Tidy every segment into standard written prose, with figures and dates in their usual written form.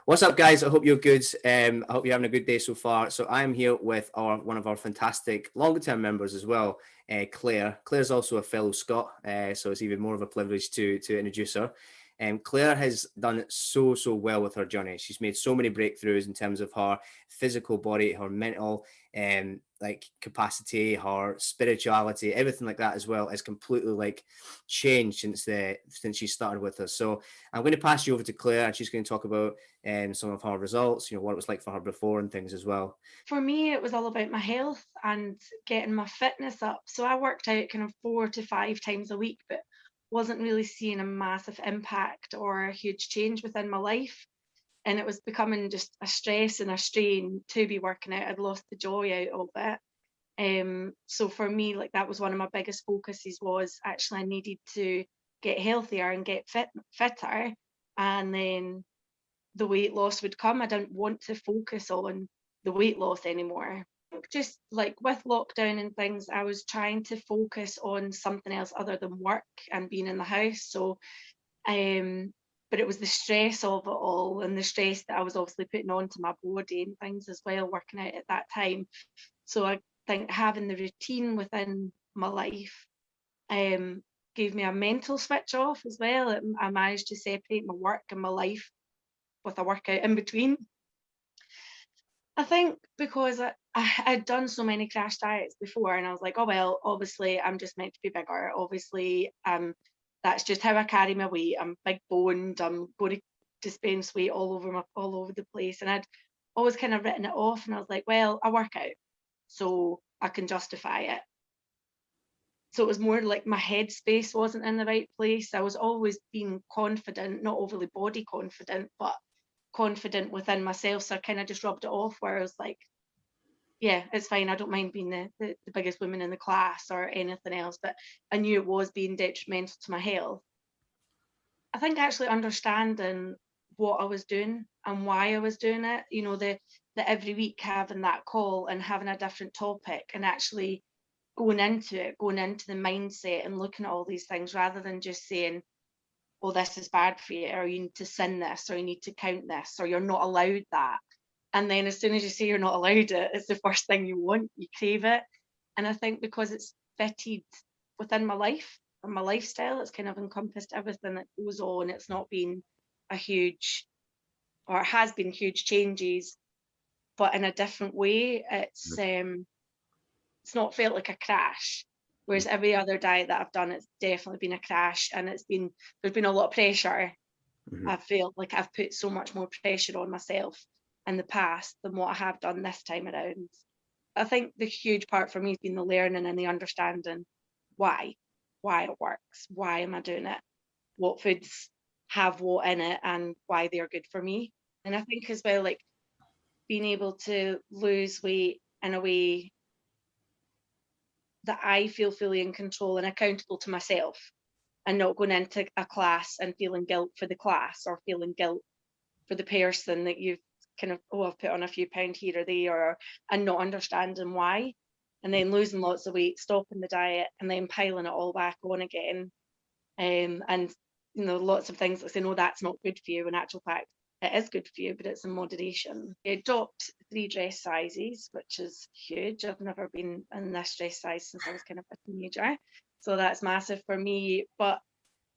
What's up, guys? I hope you're good. I hope you're having a good day so far. So I'm here with one of our fantastic longer-term members as well, Claire. Claire's also a fellow Scot, so it's even more of a privilege to introduce her. Claire has done so well with her journey. She's made so many breakthroughs in terms of her physical body, her mental like capacity, her spirituality, everything like that as well has completely like changed since she started with us. So I'm going to pass you over to Claire, and she's going to talk about some of her results, what it was like for her before and things as well. For me, it was all about my health and getting my fitness up. So I worked out kind of 4 to 5 times a week, but wasn't really seeing a massive impact or a huge change within my life. And it was becoming just a stress and a strain to be working out. I'd lost the joy out of it. So for me, like that was one of my biggest focuses, was actually I needed to get healthier and get fitter, and then the weight loss would come. I didn't want to focus on the weight loss anymore. Just like with lockdown and things, I was trying to focus on something else other than work and being in the house. So but it was the stress of it all, and the stress that I was obviously putting onto my body and things as well, working out at that time. So I think having the routine within my life gave me a mental switch off as well. I managed to separate my work and my life with a workout in between. I think because I'd done so many crash diets before, and I was like, oh well, obviously I'm just meant to be bigger. Obviously, that's just how I carry my weight. I'm big boned. I'm going to dispense weight all over the place, and I'd always kind of written it off. And I was like, well, I work out, so I can justify it. So it was more like my headspace wasn't in the right place. I was always being confident, not overly body confident, but confident within myself. So I kind of just rubbed it off, where I was like, yeah, it's fine. I don't mind being the biggest woman in the class or anything else. But I knew it was being detrimental to my health. I think actually understanding what I was doing and why I was doing it, the every week having that call and having a different topic, and actually going into the mindset and looking at all these things, rather than just saying, oh, this is bad for you, or you need to sin this, or you need to count this, or you're not allowed that. And then as soon as you say you're not allowed it, it's the first thing you want, you crave it. And I think because it's fitted within my life and my lifestyle, it's kind of encompassed everything that goes on. It's not been a huge, or it has been huge changes, but in a different way. It's not felt like a crash. Whereas every other diet that I've done, it's definitely been a crash, and there's been a lot of pressure. Mm-hmm. I feel like I've put so much more pressure on myself in the past than what I have done this time around. I think the huge part for me has been the learning and the understanding why it works, why am I doing it, what foods have what in it, and why they're good for me. And I think as well, like being able to lose weight in a way that I feel fully in control and accountable to myself, and not going into a class and feeling guilt for the class, or feeling guilt for the person that you've kind of, oh, I've put on a few pounds here or there, and not understanding why, and then losing lots of weight, stopping the diet, and then piling it all back on again. And lots of things that say, no, that's not good for you. In actual fact, it is good for you, but it's in moderation. I dropped 3 dress sizes, which is huge. I've never been in this dress size since I was kind of a teenager. So that's massive for me. But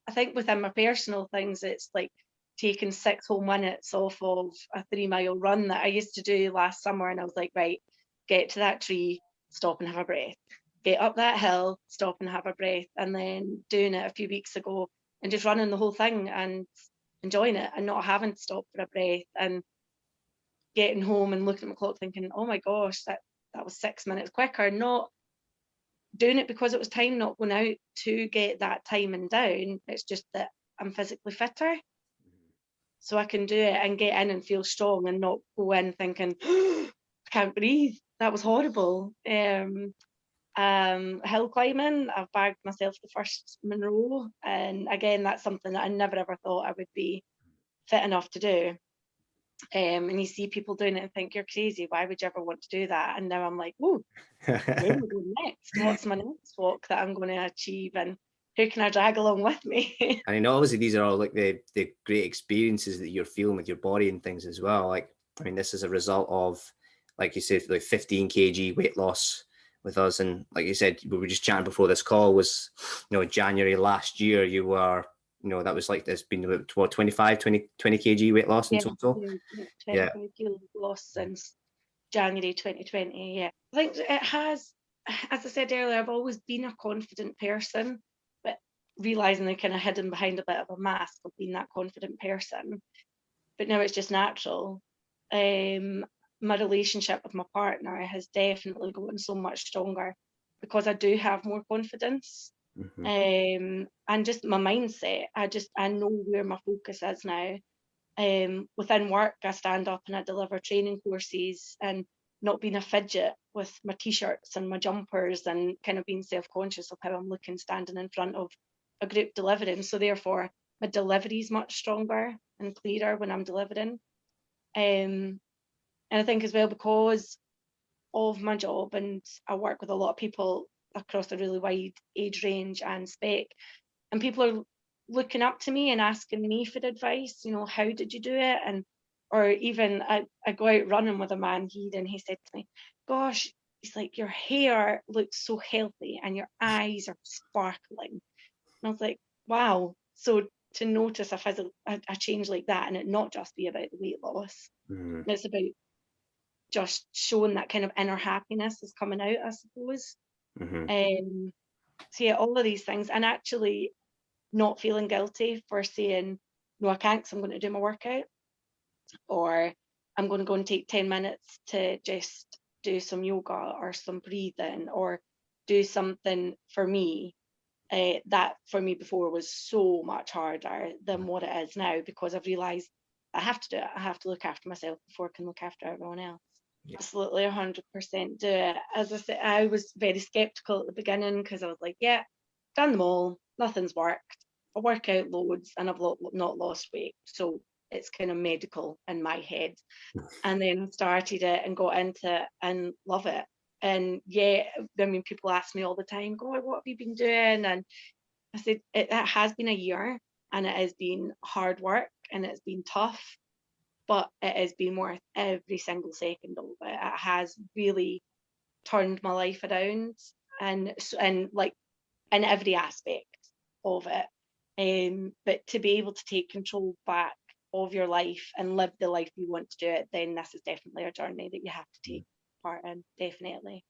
I think within my personal things, it's like taking 6 whole minutes off of a 3-mile run that I used to do last summer. And I was like, right, get to that tree, stop and have a breath. Get up that hill, stop and have a breath. And then doing it a few weeks ago and just running the whole thing and enjoying it, and not having to stop for a breath, and getting home and looking at my clock thinking, oh my gosh, that was 6 minutes quicker. Not doing it because it was time, not going out to get that timing down. It's just that I'm physically fitter, so I can do it and get in and feel strong, and not go in thinking, I can't breathe, that was horrible. Hill climbing, I've bagged myself the first Monroe, and again, that's something that I never ever thought I would be fit enough to do. And you see people doing it and think, you're crazy, why would you ever want to do that? And now I'm like, oh, where am I going next? What's my next walk that I'm going to achieve? And who can I drag along with me? And I know obviously these are all like the great experiences that you're feeling with your body and things as well. Like, I mean, this is a result of, like you said, like 15 kg weight loss with us. And like you said, we were just chatting before this call was, January last year, you were, that was like, there's been about what, 25, 20 kg weight loss in Yeah, total. yeah, Yeah. 25 kilos lost since January 2020. Yeah, I think it has, as I said earlier, I've always been a confident person, but realizing they're kind of hidden behind a bit of a mask of being that confident person. But now it's just natural. My relationship with my partner has definitely gotten so much stronger because I do have more confidence. Mm-hmm. And just my mindset, I know where my focus is now. Within work, I stand up and I deliver training courses, and not being a fidget with my t-shirts and my jumpers and kind of being self-conscious of how I'm looking standing in front of a group delivering. So therefore my delivery is much stronger and clearer when I'm delivering. And I think as well, because of my job, and I work with a lot of people across a really wide age range and spec, and people are looking up to me and asking me for advice, how did you do it? And or even I go out running with a man here, and he said to me, gosh, he's like, your hair looks so healthy and your eyes are sparkling. And I was like, wow. So to notice a change like that, and it not just be about the weight loss, Mm-hmm. it's about just showing that kind of inner happiness is coming out, I suppose. Mm-hmm. So yeah, all of these things, and actually not feeling guilty for saying, no, I can't because I'm going to do my workout, or I'm going to go and take 10 minutes to just do some yoga or some breathing or do something for me. That for me before was so much harder than what it is now, because I've realised I have to do it. I have to look after myself before I can look after everyone else. Yeah. Absolutely 100% do it. As I said, I was very skeptical at the beginning because I was like, yeah, done them all, nothing's worked. I work out loads and I've not lost weight. So it's kind of medical in my head. And then started it and got into it and love it. And yeah, I mean, people ask me all the time, God, what have you been doing? And I said, it has been a year, and it has been hard work and it's been tough, but it has been worth every single second of it. It has really turned my life around, and like in every aspect of it. But to be able to take control back of your life and live the life you want to do it, then this is definitely a journey that you have to take part in, definitely.